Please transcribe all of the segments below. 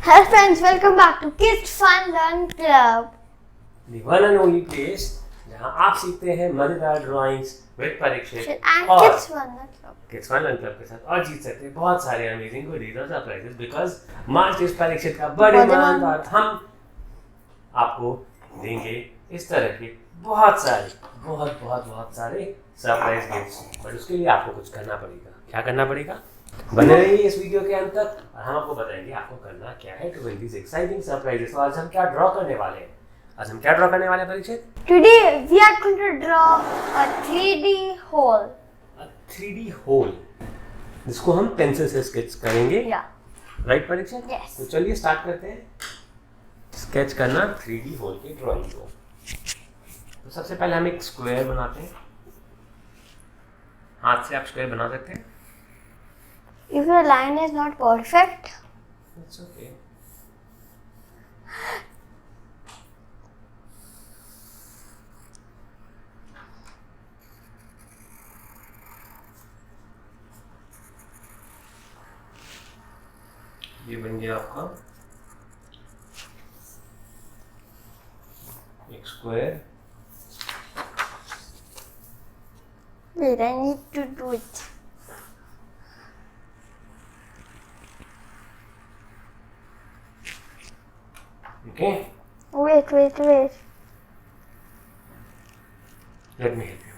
Hello friends, welcome back to Kids Fun Learn Club. The one and only place जहाँ आप सीखते हैं मजेदार ड्राइंग्स विद परीक्षित And और Kids Fun Learn Club. Kids fun learn club के साथ और जीत सकते हैं बहुत सारे अमेजिंग गुडीज और सरप्राइजेस बिकॉज मार्च इस परीक्षित का बड़े मान और हम आपको देंगे इस तरह के बहुत सारे सरप्राइज गिफ्ट्स। बट उसके लिए आपको कुछ करना पड़ेगा। क्या करना पड़ेगा? बने रहिए इस वीडियो के अंत तक और हम आपको बताएंगे आपको करना क्या है to win this exciting surprises. तो आज हम क्या ड्रॉ करने वाले हैं? Parikshit? Today we are going to draw a 3D hole. 3D hole जिसको हम पेंसिल से स्केच करेंगे। Yeah. राइट परीक्षित? Yes. तो चलिए स्टार्ट करते हैं स्केच करना 3D होल की ड्राइंग को। तो सबसे पहले हम एक स्क्वायर बनाते हैं। हाथ से आप स्क्वायर बना सकते हैं। If your line is not perfect, It's okay. ये बन गया आपका एक square. wait, I need to do it. Okay, Wait. Let me help you.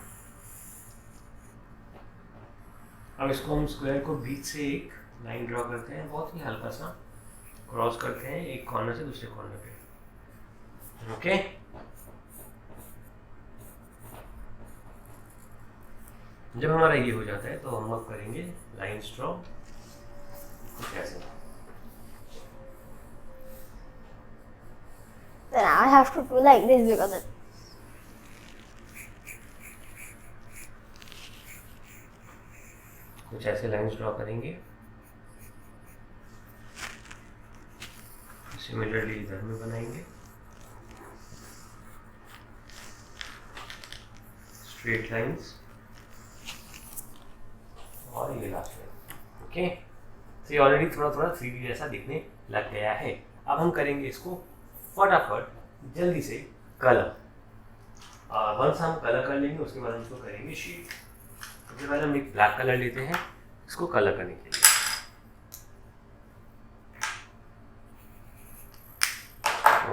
अब इसको हम स्क्वायर को बीच से एक लाइन ड्रॉ करते हैं, बहुत ही हल्का सा क्रॉस करते हैं एक कॉर्नर से दूसरे कॉर्नर पे। ओके, जब हमारा ये हो जाता है तो हम अब करेंगे लाइन ड्रॉ। कुछ ऐसे Then I have to do like this because कुछ ऐसे लाइंस ड्रॉ करेंगे। सिमिलरली इधर में बनाएंगे स्ट्रेट लाइंस और ये लास्ट में। ओके, तो ये ऑलरेडी थोड़ा 3D जैसा दिखने लग गया है। अब हम करेंगे इसको फटाफट जल्दी से कलर। वंस हम कलर कर लेंगे उसके बाद हम इसको करेंगे शेड। सबसे पहले हम एक ब्लैक कलर लेते हैं इसको कलर करने के लिए।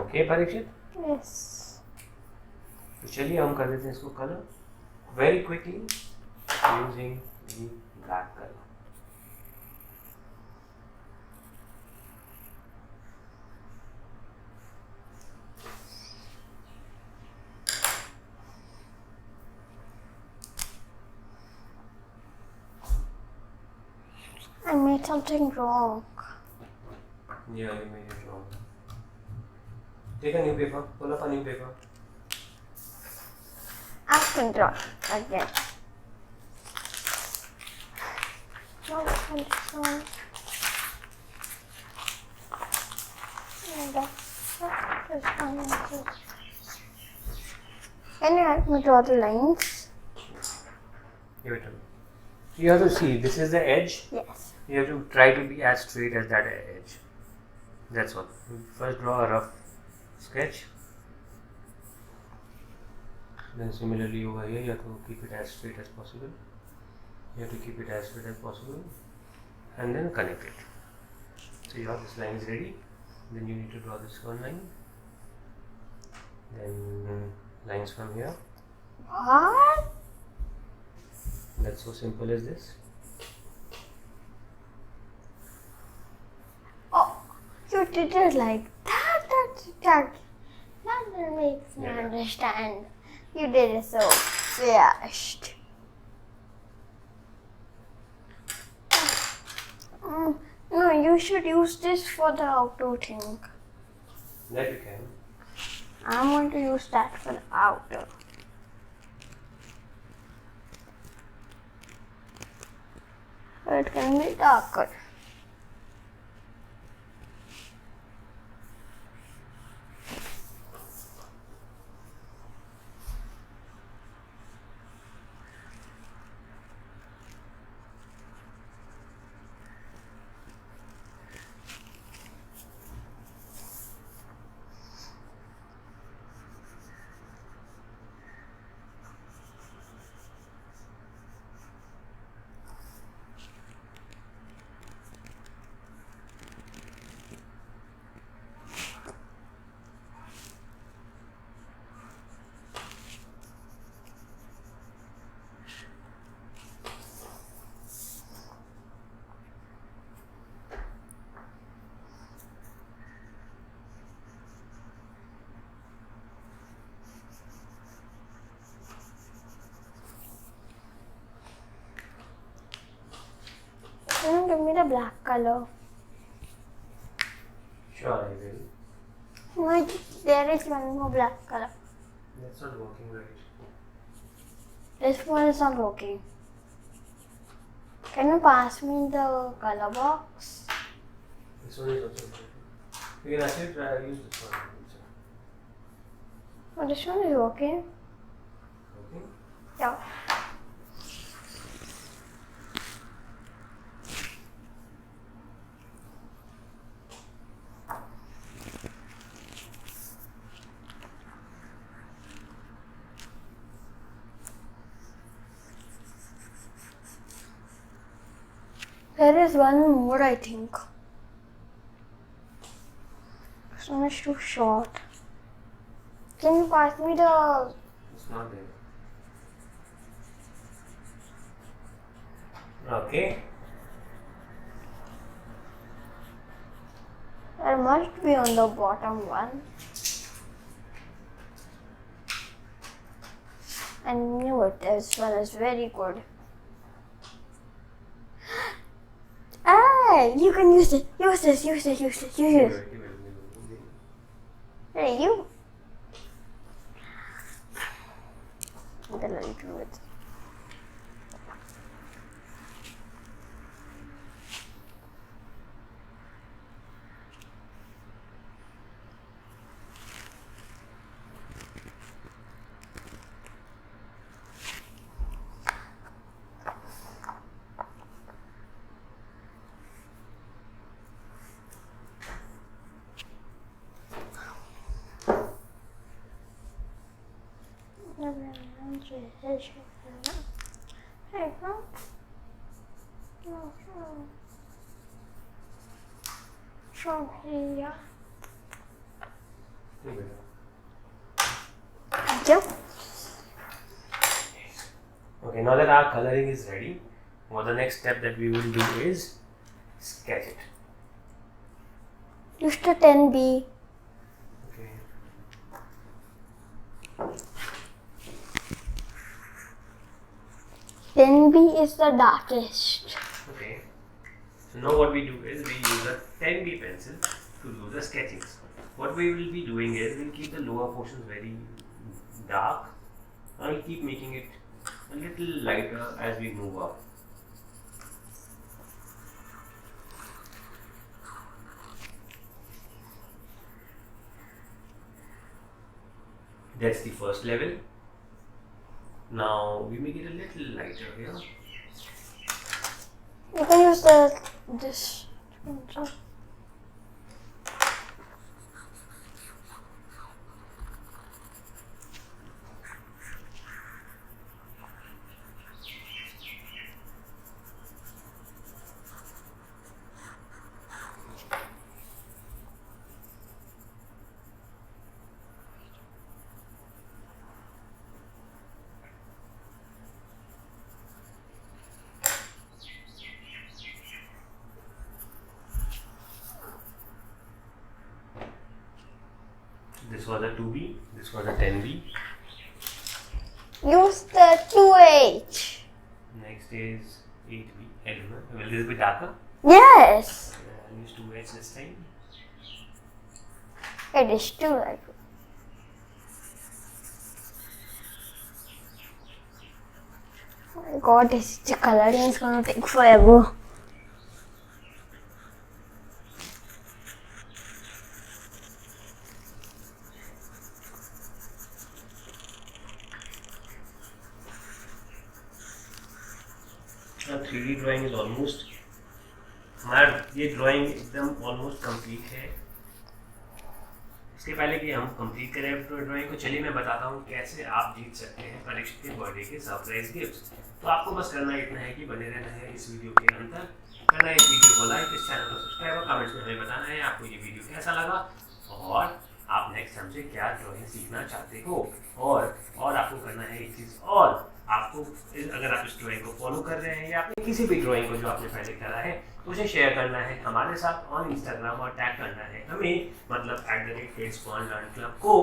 ओके परीक्षित? yes. तो चलिए हम कर देते हैं इसको colour very quickly using the black colour. I made something wrong. Yeah, you made it wrong. Take a new paper. Pull up a new paper. I have to draw again. No, control. Can you help me draw the lines? Give it to me. You have to see, this is the edge. Yes. You have to try to be as straight as that edge. That's all. First draw a rough sketch. Then similarly over here, you have to keep it as straight as possible. You have to keep it as straight as possible. And then connect it. So you have this line is ready. Then you need to draw this one line. Then lines from here. What? That's so simple as this. Oh, you did it like that. That makes me understand. You did it so fast. No, you should use this for the outdoor thing. That you can. I'm going to use that for the outer. It can be darker. the black color. Sure, I will. Wait, there is one more black color. That's not working right. This one is not working. Can you pass me the color box? This one is also working. You can actually try use this one. Oh, this one is working. Okay. Yeah. There is one more, I think. This one is too short. Can you pass me the... It's not there. Okay. There must be on the bottom one. I knew it. This one is very good. Hey, you can use it. Use this. Use it. Use it. Use it. Hey, you. Then I'll do it. Hey, no. No, no. From here. Thank you. Okay, now that our coloring is ready, what the next step that we will do is sketch it. Use the 10B. Okay. 10B is the darkest. Okay. So now what we do is we use a 10B pencil to do the sketchings. What we will be doing is we'll keep the lower portions very dark and we'll keep making it a little lighter as we move up. That's the first level. Now we make it a little lighter here. You can use this pencil. This was a 2B, this was a 10B. Use the 2H. Next is 8B. I don't know. Will this be darker? Yes. I'll use 2H this time. It is too light. Oh my god, this coloring is gonna take forever. Now 3D drawing is almost हमारा ये drawing एकदम almost complete है. इसके पहले कि हम complete करें drawing को, चलिए मैं बताता हूँ कैसे आप जीत सकते हैं परीक्षित के बर्थडे के सरप्राइज गिफ्ट्स. तो आपको बस करना इतना है कि बने रहना है इस वीडियो के अंदर, करना है इस वीडियो को लाइक, इस चैनल को सब्सक्राइब और कमेंट्स में हमें बताना है आपको ये वीडियो कैसा लगा और आप नेक्स्ट हमसे क्या ड्राइंग सीखना चाहते हो. और आपको करना है एक चीज़ और, आपको अगर आप इस ड्राइंग को फॉलो कर रहे हैं या अपनी किसी भी ड्राइंग को जो आपने पहले करा है उसे शेयर करना है हमारे साथ ऑन इंस्टाग्राम और टैग करना है हमें, मतलब @kidsbondlearn को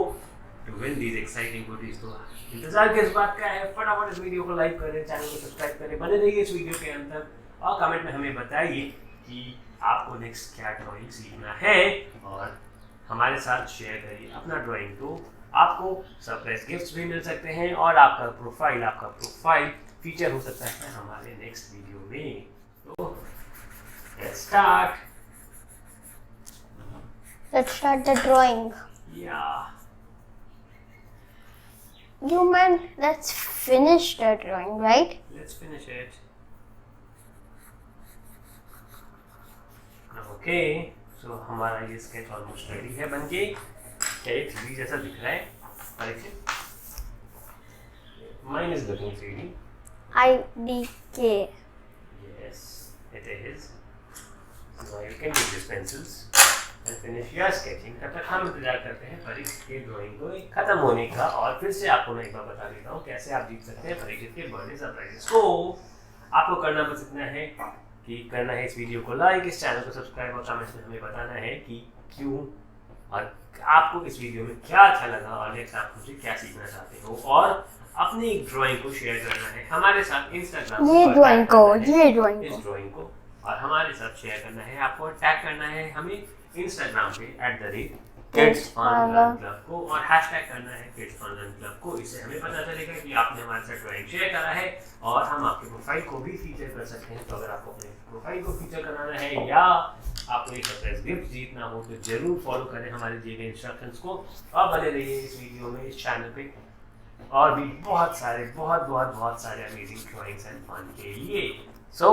to win these exciting goodies. तो इंतजार किस बात का है, फटाफट इस वीडियो को लाइक करें, चैनल को सब्सक्राइब करें, बने रहिए इस वीडियो के अंदर और कमेंट में हमें बताइए कि आपको नेक्स्ट क्या ड्राइंग सीखना है और हमारे साथ शेयर करिए अपना ड्राइंग। तो आपको सरप्राइज गिफ्ट्स भी मिल सकते हैं और आपका प्रोफाइल फीचर हो सकता है हमारे नेक्स्ट वीडियो में। तो let's start the drawing. Yeah. You meant let's finish the drawing, right? Let's finish it. Okay. So हमारा ये स्केच ऑलमोस्ट रेडी है बनके। क्या ये 3D जैसा दिख रहा है? Parikshit? Mine is looking 3D. IDK. Yes, it is. Now you can take these pencils and finish your sketching. तब तक हम इंतजार करते हैं परीक्षित के ड्राइंग को खत्म होने का। और फिर से आपको मैं एक बार बता देता हूँ कैसे आप जीत सकते हैं परीक्षित के बर्थडे सरप्राइजेस को। आपको करना बस इतना है कि करना है इस वीडियो को लाइक, इस चैनल को सब्सक्राइब और कमेंट्स में हमें बताना है कि क्यों और आपको इस वीडियो में क्या अच्छा लगा और नेक्स्ट आप मुझे क्या सीखना चाहते हो। और अपनी एक ड्राइंग को शेयर करना है हमारे साथ इंस्टाग्राम ये ड्राइंग को और हमारे साथ शेयर करना है। आपको टैग करना है हमें इंस्टाग्राम पे @kidsonlearnclub को और हैशटैग करना है kidsonlearnclub को। इससे हमें पता चलेगा कि आपने हमारे साथ ड्राइंग शेयर करा है और हम आपके प्रोफाइल को भी फीचर कर सकते हैं। तो अगर आपको अपने प्रोफाइल को फीचर कराना है या आपको एक सरप्राइज गिफ्ट जीतना हो तो जरूर फॉलो करें हमारे दिए गए इंस्ट्रक्शंस को और बने रहिए इस वीडियो में, इस चैनल पे और भी बहुत सारे अमेजिंग ड्राइंग्स एंड फन के लिए। सो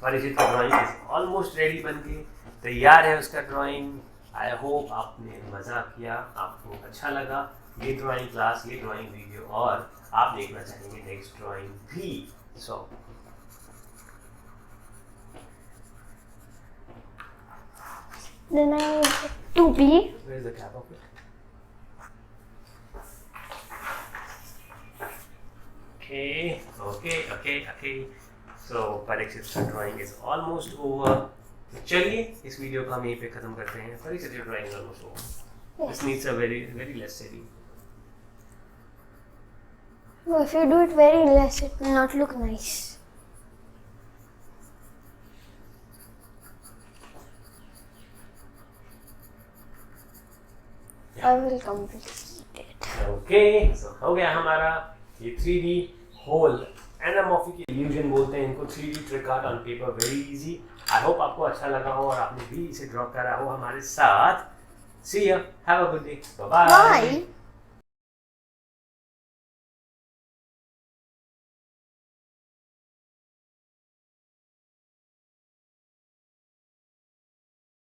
परीक्षित का ड्राइंग इज ऑलमोस्ट रेडी बनके तैयार है उसका ड्राइंग। आई होप आपने मज़ा किया, आपको अच्छा लगा ये ड्राइंग क्लास, ये ड्राइंग वीडियो और आप देखना चाहेंगे नेक्स्ट ड्राइंग भी। सो Then I need to be. where's the cap of it? Okay. So Parikshit का ड्राइंग इज ऑलमोस्ट ओवर। चलिए इस वीडियो को हम यहीं पे खत्म करते हैं। परीक्षित की drawing almost over. This needs a very less shading. No, if you do it very less, it will not look nice. I will complete it. Okay, so हो गया हमारा ये 3D होल एनामॉर्फी की इल्यूजन बोलते हैं इनको, 3D trick art on paper, very easy. I hope आपको अच्छा लगा हो और आपने भी इसे ड्रॉ करा हो हमारे साथ। See you, have a good day, bye bye. Bye.